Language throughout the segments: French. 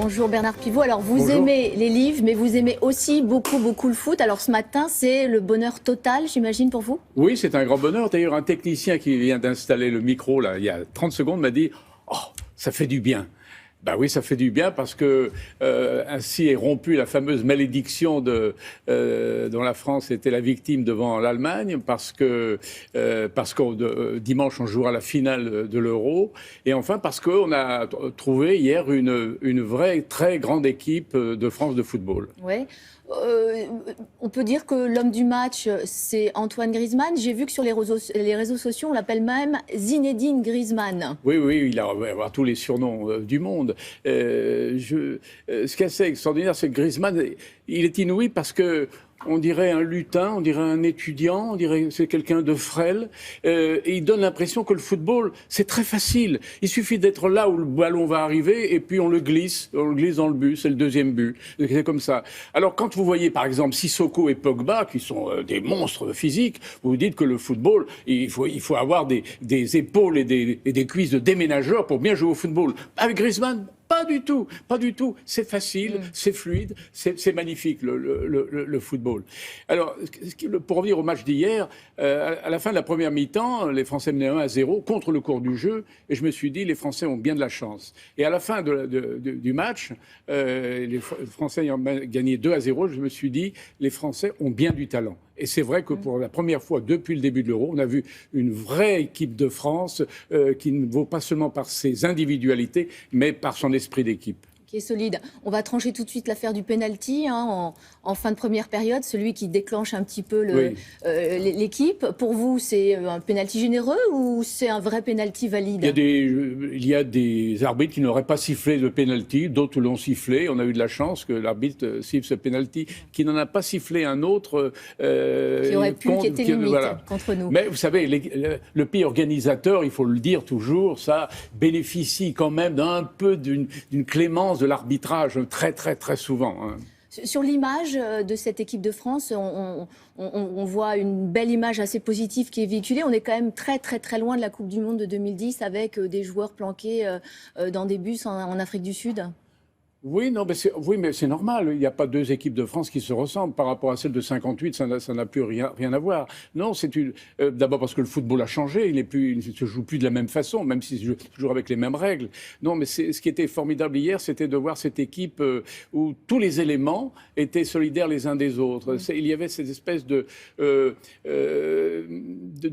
Bonjour Bernard Pivot. Alors vous Bonjour. aimez les livres, mais vous aimez aussi beaucoup le foot. Alors ce matin, c'est le bonheur total, j'imagine, pour vous? Oui, c'est un grand bonheur. D'ailleurs, un technicien qui vient d'installer le micro, là, il y a 30 secondes, m'a dit « Oh, ça fait du bien ». Ben oui, ça fait du bien parce que ainsi est rompue la fameuse malédiction dont la France était la victime devant l'Allemagne, parce que dimanche on jouera la finale de l'Euro, et enfin parce qu'on a trouvé hier une vraie très grande équipe de France de football. Ouais. On peut dire que l'homme du match, c'est Antoine Griezmann. J'ai vu que sur les réseaux sociaux, on l'appelle même Zinedine Griezmann. Oui, il va avoir tous les surnoms du monde. Ce qui est assez extraordinaire, c'est que Griezmann, il est inouï parce que on dirait un lutin, on dirait un étudiant, on dirait que c'est quelqu'un de frêle. Et il donne l'impression que le football, c'est très facile. Il suffit d'être là où le ballon va arriver et puis on le glisse dans le but. C'est le deuxième but. C'est comme ça. Alors quand vous voyez par exemple Sissoko et Pogba, qui sont des monstres physiques, vous vous dites que le football, il faut avoir des épaules et des cuisses de déménageurs pour bien jouer au football. Avec Griezmann, pas du tout. C'est facile, c'est fluide, c'est magnifique le football. Alors, pour revenir au match d'hier, à la fin de la première mi-temps, les Français menaient 1-0 contre le cours du jeu, et je me suis dit, les Français ont bien de la chance. Et à la fin du match, les Français ayant gagné 2-0, je me suis dit, les Français ont bien du talent. Et c'est vrai que pour la première fois depuis le début de l'Euro, on a vu une vraie équipe de France qui ne vaut pas seulement par ses individualités, mais par son esprit d'équipe. Qui est solide. On va trancher tout de suite l'affaire du penalty en fin de première période, celui qui déclenche un petit peu l'équipe. Pour vous, c'est un penalty généreux ou c'est un vrai penalty valide? Il y a des arbitres qui n'auraient pas sifflé le penalty, d'autres l'ont sifflé. On a eu de la chance que l'arbitre siffle ce penalty, qui n'en a pas sifflé un autre. Qui aurait pu, qui était limite contre nous. Mais vous savez, le pays organisateur, il faut le dire toujours, ça bénéficie quand même d'un peu d'une clémence de l'arbitrage très souvent. Hein. Sur l'image de cette équipe de France, on voit une belle image assez positive qui est véhiculée. On est quand même très loin de la Coupe du Monde de 2010 avec des joueurs planqués dans des bus en Afrique du Sud. Oui, mais c'est normal. Il n'y a pas deux équipes de France qui se ressemblent. Par rapport à celle de 58, ça n'a plus rien à voir. Non, d'abord parce que le football a changé. Il ne se joue plus de la même façon, même si se joue toujours avec les mêmes règles. Non, mais ce qui était formidable hier, c'était de voir cette équipe où tous les éléments étaient solidaires les uns des autres. Il y avait cette espèce de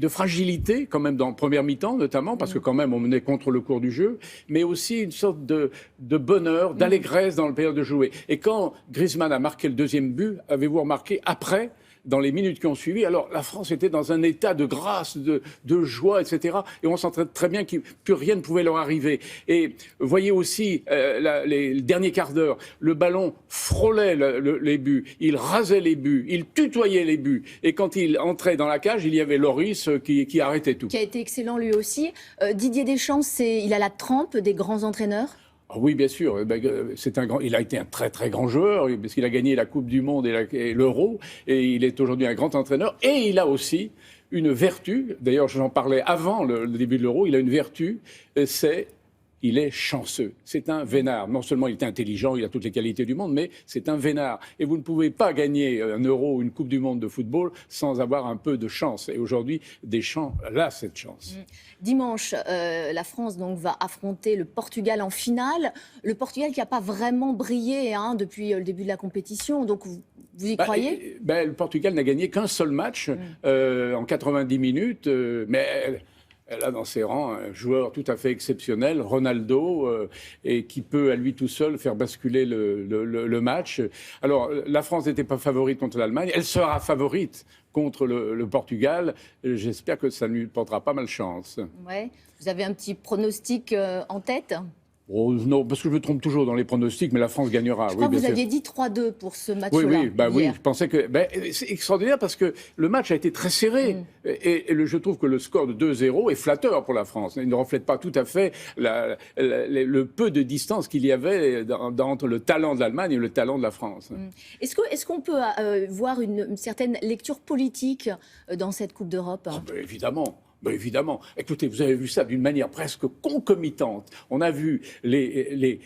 fragilité, quand même, dans la première mi-temps, notamment, parce que quand même, on menait contre le cours du jeu, mais aussi une sorte de bonheur, d'allégresse dans le période de jouer. Et quand Griezmann a marqué le deuxième but, avez-vous remarqué, après, dans les minutes qui ont suivi, alors la France était dans un état de grâce, de joie, etc. Et on sentait très bien que plus rien ne pouvait leur arriver. Et voyez aussi, les derniers quarts d'heure, le ballon frôlait les buts, il rasait les buts, il tutoyait les buts. Et quand il entrait dans la cage, il y avait Loris qui arrêtait tout. Qui a été excellent lui aussi. Didier Deschamps, il a la trempe des grands entraîneurs. Oui, bien sûr. Il a été un très grand joueur parce qu'il a gagné la Coupe du Monde et l'Euro. Et il est aujourd'hui un grand entraîneur. Et il a aussi une vertu. D'ailleurs, j'en parlais avant le début de l'Euro. Il a une vertu, il est chanceux. C'est un vénard. Non seulement il est intelligent, il a toutes les qualités du monde, mais c'est un vénard. Et vous ne pouvez pas gagner un Euro ou une Coupe du Monde de football sans avoir un peu de chance. Et aujourd'hui, Deschamps a cette chance. Dimanche, la France donc, va affronter le Portugal en finale. Le Portugal qui n'a pas vraiment brillé depuis le début de la compétition. Donc vous y croyez? Le Portugal n'a gagné qu'un seul match en 90 minutes. Mais elle a dans ses rangs un joueur tout à fait exceptionnel, Ronaldo, et qui peut à lui tout seul faire basculer le match. Alors, la France n'était pas favorite contre l'Allemagne, elle sera favorite contre le Portugal. J'espère que ça lui portera pas malchance. Ouais. Vous avez un petit pronostic en tête? Oh, non, parce que je me trompe toujours dans les pronostics, mais la France gagnera. Je crois que vous aviez dit 3-2 pour ce match-là. Oui, je pensais que... c'est extraordinaire parce que le match a été très serré. Et je trouve que le score de 2-0 est flatteur pour la France. Il ne reflète pas tout à fait le peu de distance qu'il y avait entre le talent de l'Allemagne et le talent de la France. Est-ce qu'on peut voir une certaine lecture politique dans cette Coupe d'Europe? Évidemment. Ben évidemment. Écoutez, vous avez vu ça d'une manière presque concomitante. On a vu le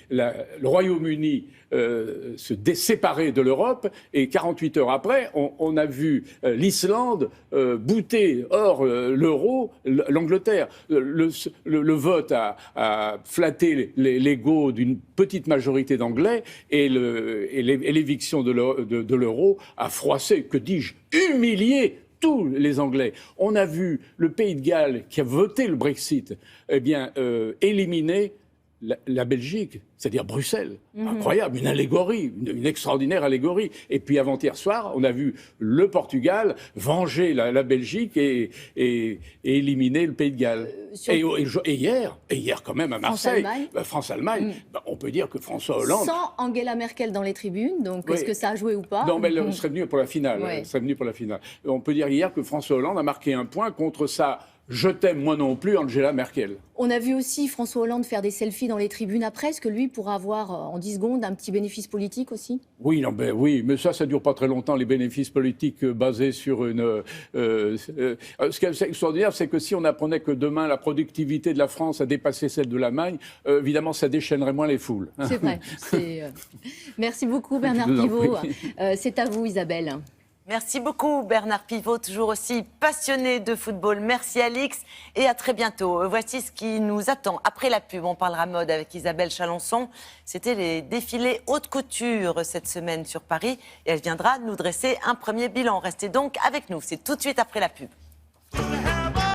Royaume-Uni se séparer de l'Europe et 48 heures après, on a vu l'Islande bouter hors l'euro l'Angleterre. Le vote a flatté l'ego d'une petite majorité d'Anglais et l'éviction de l'euro a froissé, que dis-je, humilié tous les Anglais. On a vu le Pays de Galles, qui a voté le Brexit, éliminer la Belgique, c'est-à-dire Bruxelles. Incroyable, une allégorie, une extraordinaire allégorie. Et puis avant-hier soir, on a vu le Portugal venger la Belgique et éliminer le Pays de Galles. Et hier quand même à Marseille, France-Allemagne, on peut dire que François Hollande... Sans Angela Merkel dans les tribunes, donc est-ce que ça a joué ou pas? Non, mais elle serait venue pour la finale. Ouais. Elle serait venue pour la finale. On peut dire hier que François Hollande a marqué un point contre sa « je t'aime moi non plus » Angela Merkel. On a vu aussi François Hollande faire des selfies dans les tribunes après. Est-ce que lui pourra avoir en 10 secondes un petit bénéfice politique aussi? Oui, oui, mais ça dure pas très longtemps, les bénéfices politiques basés sur une... ce qui est extraordinaire, c'est que si on apprenait que demain la productivité de la France a dépassé celle de l'Allemagne, évidemment ça déchaînerait moins les foules. C'est vrai. Merci beaucoup Bernard Pivot. C'est à vous Isabelle. Merci beaucoup Bernard Pivot, toujours aussi passionné de football. Merci Alix et à très bientôt. Voici ce qui nous attend après la pub. On parlera mode avec Isabelle Chalençon. C'était les défilés haute couture cette semaine sur Paris et elle viendra nous dresser un premier bilan. Restez donc avec nous, c'est tout de suite après la pub.